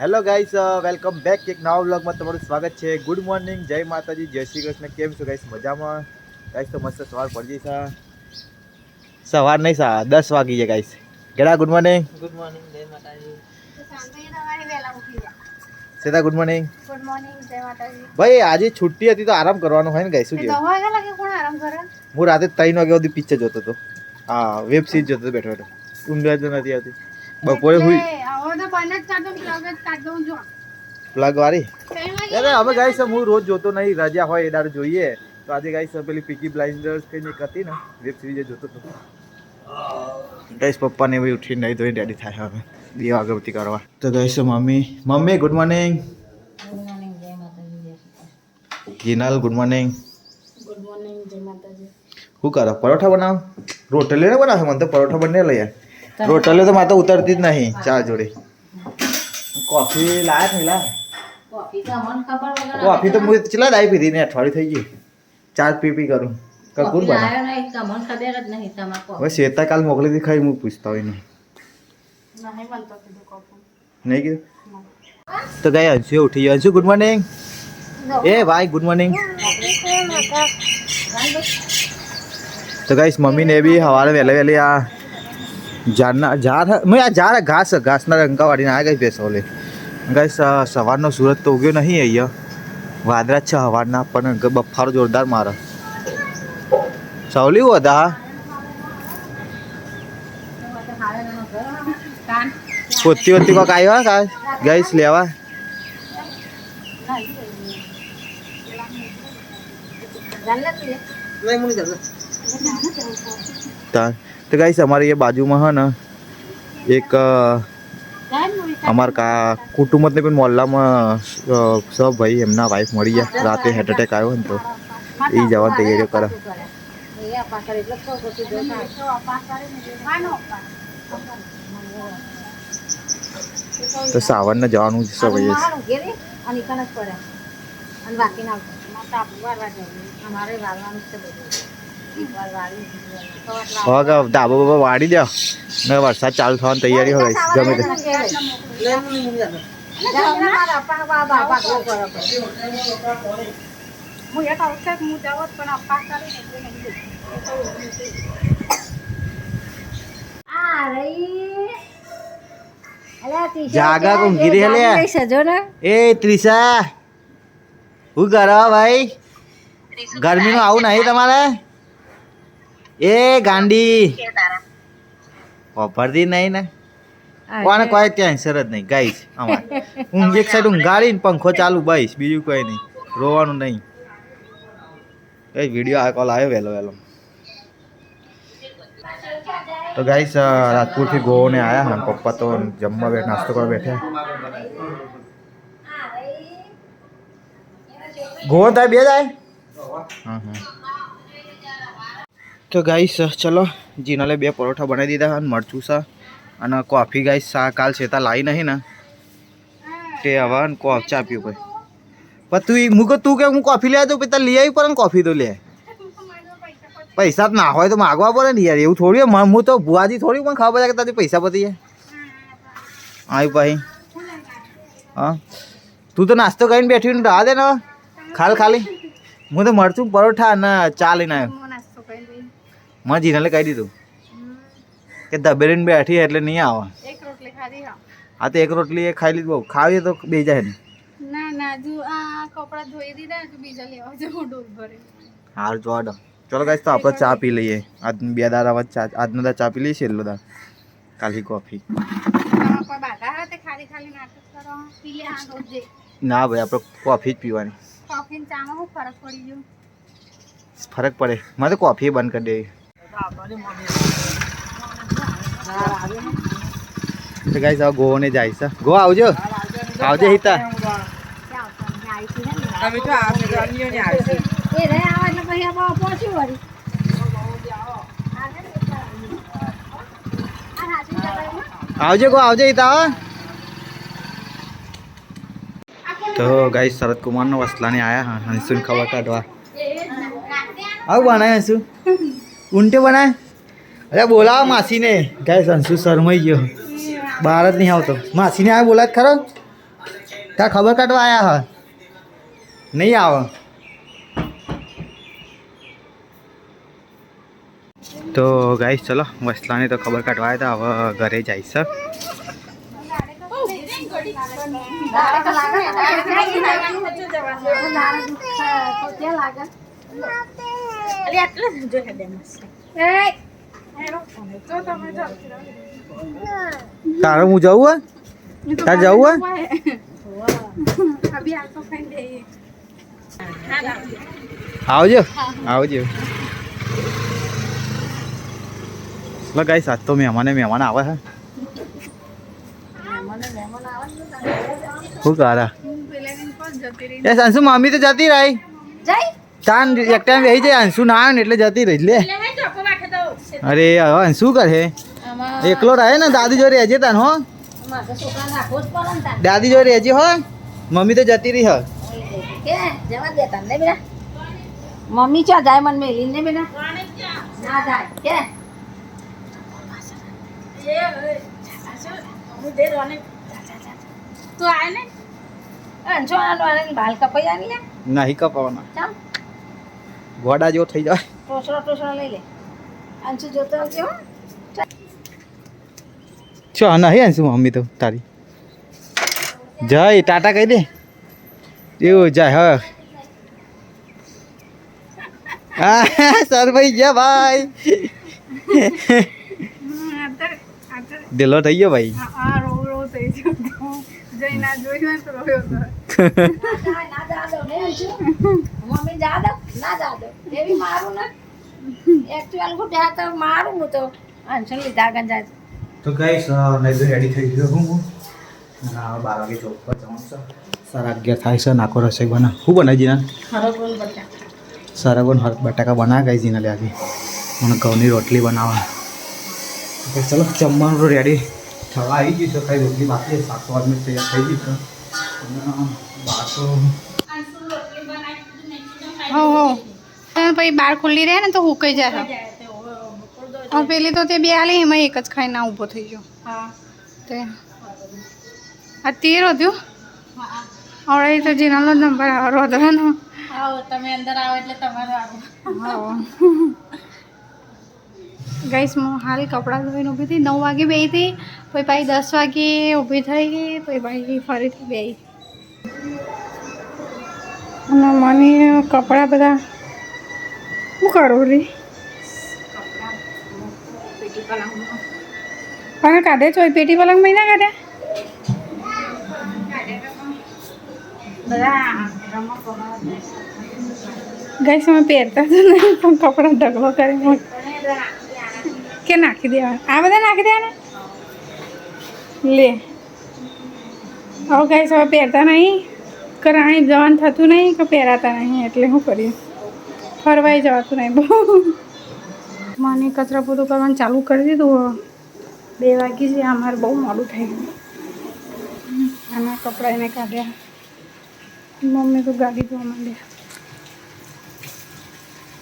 Hello guys, welcome back એક નવા વ્લોગમાં તમારું સ્વાગત છે. ગુડ મોર્નિંગ, જય માતાજી, જય શ્રી કૃષ્ણ. કેમ છો ગાઈસ? મજામાં? ગાઈસ તો મસ્ત સવાર પડી જઈ સવાર નહીં 10 વાગી જાય guys. GEDA good morning. Good morning, જય માતાજી. સીધા ગુડ મોર્નિંગ. ગુડ મોર્નિંગ, જય માતાજી. ભાઈ આજે છુટ્ટી હતી તો આરામ કરવાનું હોય ને ગાઈસ. શું એ 10 વાગ્યા લાગે કોણ આરામ કરે? હું રાતે 3 વાગ્યા સુધી પિક્ચર જોતો હતો. હા, વેબ સિરીઝ જોતો હતો બેઠો બેઠો. ઊંઘ જ નથી આવતી. બપોરે હુઈ આવો તો પાને કાઢો પ્લગ જ કાઢ દઉં જો. પ્લગ વાળી. અરે હવે ગાઈસ હું રોજ જોતો નહીં, રજા હોય એ દાડે જોઈએ. તો આજે ગાઈસ પેલી પીકી બ્લાઇન્ડર્સ કઈ એક હતી ને વેબ સિરીઝ જોતો હતો. ગાઈસ પપ્પાને બી ઉઠીને નહીં ધોઈને રેડી થાય હવે 2 વાગ્યાથી કરવા. તો guys mummy good morning. Good morning, જય માતાજી. Jinal good morning. Good morning, જય માતાજી. શું કરો? પરોઠા બનાવો? રોટલી ને બનાવો? મને તો પરોઠા બને લઈ યાર. રોટલી તો મારે તો ઉતરતી જ નહીં ચા જોડે. કોફી લાયા નહીં લા? કોફી તો અમને ખબર વગર કોફી તો હું ચલા દાઈ પીધી ને અઠવાડિયું થઈ ગઈ. ચા પી કરું કકુર બના. આયો નહીં તમને ખબર જ નહીં તમાર કોફી. હવે શેતા કાલ મોકલી દી ખાઈ હું પૂછતા હોય નહીં. નહીં બનતો કીધું કોફી. નહીં કીધું? તો ગયા અંશુ ઉઠી ગયો. Anshu good morning. એ ભાઈ ગુડ મોર્નિંગ. તો ગાઈસ મમ્મીને બી સવારે વહેલી આ ઝાડ ઘાસના રંકા વાળીને આ ગઈ ભેંસો લે. ગાઈસ સવારનો સુરત તો ઉગ્યો નહીં અહીંયા, વાદળા છે સવારના, પણ બફારો જોરદાર મારે. સવલી હતા પોતી વતી કોક આવ્યો ગાઈસ લેવા. તો ગાઈસ અમારે એ બાજુમાં હે ને એક અમારા કુટુંબને પણ મોહલ્લામાં સબ ભાઈ એમના વાઈફ મળી ગયા. રાતે હાર્ટ એટેક આવ્યો ને તો એ જવાની તૈયારીઓ કરે. તો સાવનને જવાનું છે ભાઈ. ધાબો બાબો વાળી દો ને વરસાદ ચાલુ થવાની તૈયારી હોય ગમે તે. જાગા ઊંઘી રહી લે. એ ત્રિષા હું કરો ભાઈ? ગરમીનું આવું નહીં તમારે? એ ગાંડી વાપરતી નહીં ને કોને કોઈ ટેન્શન જ નહીં ગાઈસ. અમારે ઊંઘ એક સાઈડ ઊંઘાડીને પંખો ચાલુ બસ, બીજું કોઈ નહીં, રોવાનું નહીં. એ વિડીયો આ કોલ આવ્યો વહેલો. તો ગાઈસ રાજપુરથી ગોને આવ્યા હા, પપ્પા તો જમવા બેઠા, નાસ્તો કરવા બેઠા. ગોવા થાય બે જાય. તો ગાઈસ ચલો જીનાલે 2 પરોઠા બનાવી દીધા અને મરચું સા અને કોફી. ગાઈસ કાલ છેતા લાવી નહીં ને તે હવે ચા પીવું ભાઈ. પણ તું કે હું કોફી લે તો પિતા લઈ આવી પણ કોફી તો લે. પૈસા જ ના હોય તો માગવા પડે ને યાર, એવું થોડી હોય. હું તો ભુવાજી થોડી પણ ખબર પડે કે તારી પૈસા પતી જાય. આવી ભાઈ હા તું તો નાસ્તો કરીને બેઠી ને રાહ દે ને ખાલી. હું તો મરચું પરોઠા અને ચા લઈને આવ્યો. મેં જીનાલે કહી દીધું કે દબેરીને બેઠી એટલે નહીં આવે. હા તો એક રોટલી એ ખાઈ લીધું, બહુ ખાવી તો બે જાય ને. હારું જોડો. ચલો ગાઈસ તો આપણે ચા પી લઈએ. આજ 2 દાડા આજનો દા ચા પી લઈએ, છેલ્લો દા કાલી કોફી. ના ભાઈ આપણે કોફી જ પીવાની. ફરક પડે. મારે તો કોફી બંધ કરી દે. તો ગાઈસ આ ગોને જાય છે. ગો આવજો હિતા. આવજો હિતા. તો ગાઈસ શરદ કુમારનો વસલાને આયા હા હંસુને ખબર કાઢવા. આવું બનાય હંસુ? ઊંટે બનાય? અરે બોલાવો માસીને. ગાઈસ અંશુ શરમાઈ ગયો, બહાર જ નહીં આવતો. માસીને આ બોલાય ખરો. ત્યાં ખબર કાઢવા આયા હ નહીં આવે તો ગાઈસ ચલો વસલાની તો ખબર કાઢવા આવ્યા હતા હવે ઘરે જઈશ તારે હું જવું હે તારે જવું હે આવજો આવજો લો ગાઈસ આજ તો મહેમાન આવે છે શું કારા એ અંશુ મમ્મી તો જતી રહી તાન એક ટાઈમ રહી જાય અંશુ ના આવે ને એટલે જતી રહી લે અરે હવે અંશુ કરે એકલો રહે ને દાદી જોડે રહેજે તાન હો દાદી જોડે રહેજે હો મમ્મી તો જતી રહી હ મમ્મી ચા જાય મન મેલી ને બેટા ના જાય કે તું આય ને અંજો આને બાલ કપાઈ આની નહીં કપાવાના ગોડા જેવો થઈ જાય ટોસરો લઈ લે અંશુ જોતો આવજો ચો નહીં અંશુ મમ્મી તો તારી જય ટાટા કહી દે એવું જાય હા સરભાઈ ગયા ભાઈ દિલો થઈ ગયો ભાઈ તો ગાઈસ નૈદો રેડી થઈ ગયો હું અને 12 વાગે જોબ પર જવાનું છે 11:30 થાય છે નાકો રસોઈ બના શું બનાવી જીના સરગોન બટાકા બના ગઈ જીના લે આજે મને ઘઉંની રોટલી બનાવવા તો ચલો જમવાનું રેડી થવા આવી ગયું છે કઈ રોટલી બાકી શાક વાગનું તૈયાર થઈ ગયું છે બાતો પછી બાર ખુલ્લી રહે ને તો હુકાઈ જાય પેલી તો તે બે આલી એમાં એક જ ખાઈને ના ઊભો થઈ ગયો તે આ 13 થયો હવે તો જીનાનો નંબર આવે રોધવાનો તમે અંદર આવો એટલે તમારો આવો ગાઈસ હું હાલ કપડાં ધોઈને ઊભી હતી 9 વાગે બેહી હતી પછી પાછી 10 વાગે ઊભી થઈ ગઈ પછી પાછી ફરીથી બેહી અને મને કપડાં બધા શું કરું રી પણ કાઢે છો પેટી પલંગ મહિના કાઢે ગાઈસ અમે પહેરતા તો નહીં પણ કપડાં ઢગલો કરી કે નાખી દેવા આ બધા નાખી દેવાના લે હવે ગાઈસ હવે પહેરતા નહીં કરાણી જવાનું થતું નહીં કે પહેરાતા નહીં એટલે શું કરીએ ફરવાઈ જવાતું નહીં બહુ મને કચરા પોતું કરવાનું ચાલુ કરી દીધું 2 વાગી છે અમારે બહુ મોડું થઈ ગયું આના કપડાં એને કાઢ્યા મમ્મી તો ગાડી ધોવા માંડ્યા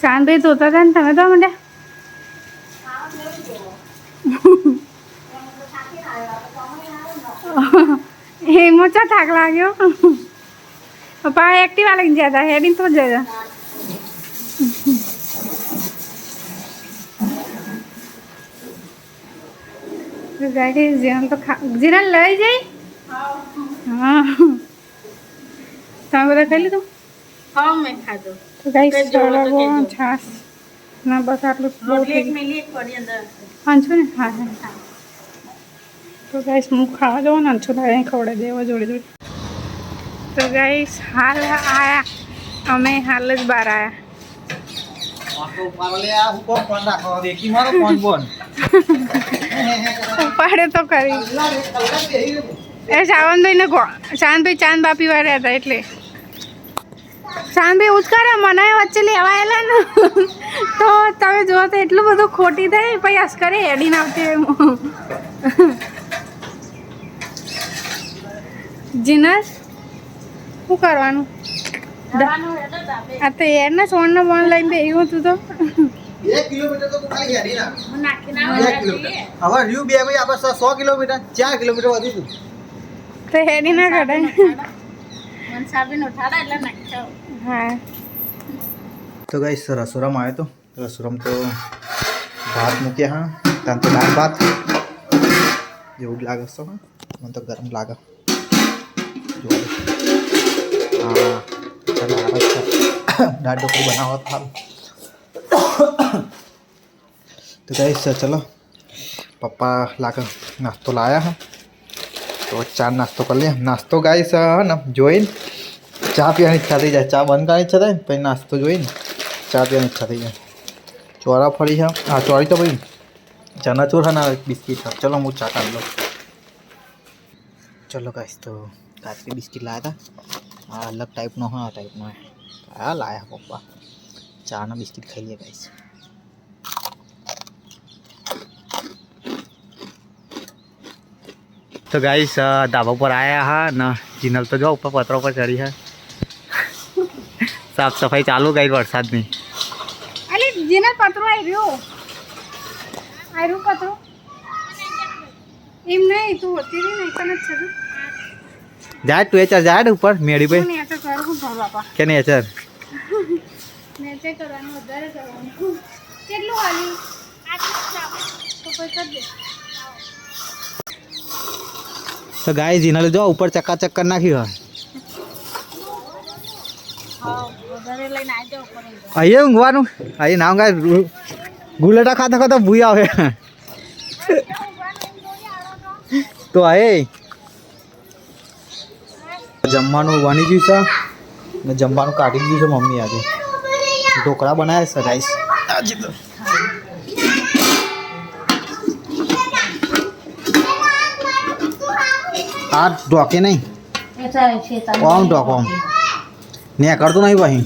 શાંતભાઈ ધોતા હતા ને તમે ધોવા માંડ્યા એ મોચા થાક લાગ્યો પપ્પા એક્ટિવા લઈને ગયા હતા હેડીને તો જતા ગાડી જીરા તો જીરા લઈ જઈ હા તમે બધા ખાઈ લીધું હા મેં ખાધું તો ગાઈસ સરગવો છાસ ના બસ આટલું બહુ થઈ ગયું અંછું ને હા હા તો ગાઈસ હું ખાવા જાઉં ને અંછું લાવીને ખવડાવી દેવા જોડે જોડે તો ગાઈસ હાલ આયા અમે હાલ જ બહાર આયા ઉપાડે તો કરી એ સાવનભાઈને શાંતભાઈ ચાંદ બાપી વાળા હતા એટલે શાંતભાઈ ઉચકારે મને વચ્ચે લેવા આવેલા ને તો તમે જુઓ તો એટલું બધું ખોટી થાય પછી અસ્કરે હેડીને આવતી જીનસ શું કરવાનું આ તો એરના સોનનો ફોન લઈને બેહ્યું હતું તો 1 કિલોમીટર તો ખાલી હેડી ના હવે રહ્યું બે ભાઈ આપણે 100 કિલોમીટર 4 કિલોમીટર વધી તું તો હેડી ના કાઢે मन साबीन उठाड़ा એટલે નાખ્યો હા તો ગાઈસ રસોડામાં આવ્યો તો રસોડામાં તો ભાત મૂક્યા હા ત્યાં તો દાળ ભાત જેવું જ લાગે છે મને તો ગરમ લાગે હા દાળ ઢોકળી બનાવો સારું તો ગાઈસ ચલો પપ્પા લાગે નાસ્તો લાયા હા તો ચા નાસ્તો કરી લે નાસ્તો ગાઈસ હા ને જોઈને ચા પીવાની ઈચ્છા થઈ જાય ચા બંધ કરવાની ઈચ્છા થાય પછી નાસ્તો જોઈને ચા પીવાની ઈચ્છા થઈ જાય ચોરા ફરી છે હા ચોરી તો ભાઈ ચનાચોર है ना बिस्किट है चलो હું ચા કાઢ લો चलो गाइस तो काचरी बिस्किट लाया था हाँ अलग टाइप नो हाँ टाइप नो है क्या लाया पप्पा चा ना बिस्किट खाई लिया गाइस तो गाइस ढाबा पर आया है ना जिनल तो जो ऊपर पत्रों पर चढ़ी है साफ सफाई चालू गई वरसाद नहीं અલી જેના પત્રો આવ્યો પત્રો એમ નહીં તું હોતી રહી નહીં કને છે जाए तू एचर जाए ऊपर मेड़ी पे ને તો કરું ભર બાપા क्या नहीं एचर નેચે કરવાનું વધારે કરવાનું કેટલું આલી તો કોઈ કર દે तो गाय जिनल जो ऊपर चक्कर नाखी है હા વધારે લઈને આવી જાવ ઉપર आइए ઊંઘવાનું आइए नाम गाय गुलेटा खाता खाता भूया આવે તો આએ જમવાનું બની ગયું છે ને જમવાનું કાઢી દીધું છે મમ્મી આજે ઢોકળા બનાવ્યા છે ગાઈસ આજે તો આ ઢોકે નહીં ઓમ ઢોકો ને કરતો નહીં ભાઈ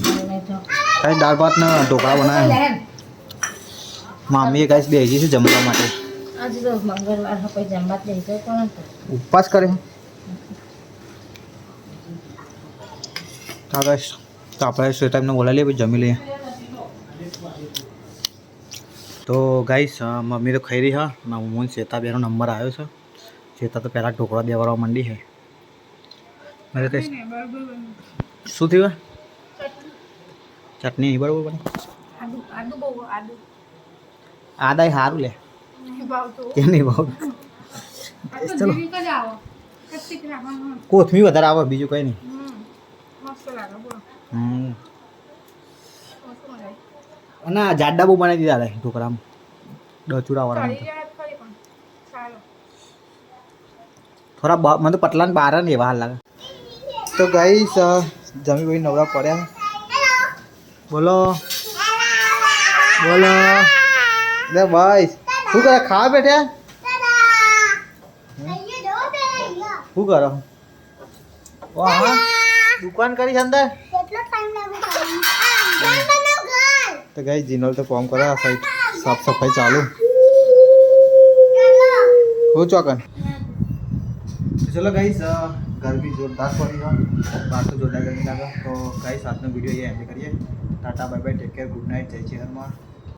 કઈ દાળ ભાત ને ઢોકળા બનાવ્યા મમ્મીએ ગાઈસ બેસી છે જમવા માટે આજે તો મંગળવાર હોય જમવા જ જઈશું કોણ ઉપવાસ કરે હા ગાઈસ તો આપણે સે ટાઈમને બોલાવી લઈએ પછી જમી લઈએ તો ગાઈસ મમ્મી તો ખાઈ રહી હા હું શ્વેતા બેનો નંબર આવ્યો છે શ્વેતા તો પહેલાં ઢોકળા દેવાડવા માંડી છે મારે તો શું થયું ચટણી નહીં બરાબર બને આદુ આદુ બહુ આદુ આદાય સારું લે નહીં ભાવતો કે નહીં ભાવ ચલો જીવી ક જાવ કચ્ચી રાખવાનું કોથમી વધારે આવે બીજું કંઈ નહીં મસ્ત લાગે બોલો મસ્ત મજા અને આ જાડા બહુ બનાવી દીધા હતા ઢોકળામાં ડચુડાવાળા આવી જાય ખરી પણ ચાલો થોડા મને તો પતલા ને બાર ને એવા હાલ લાગે તો ગાઈસ જમી ભાઈ નવરા પડ્યા બોલો બોલો લે ભાઈ શું કરે ખાવા બેઠ્યા શું કરો વાહ દુકાન કરી છે અંદર તો ગાઈસ જીનલ તો કામ કરે આ સાઈડ સાફ સફાઈ ચાલુ हो चौकन चलो गाइस गर्मी जोरदार पड़ी है बात तो जोरदार गर्मी लगा तो गाइस आज में वीडियो ये एंड करिए टाटा bye bye take care good night जय श्री हनुमान।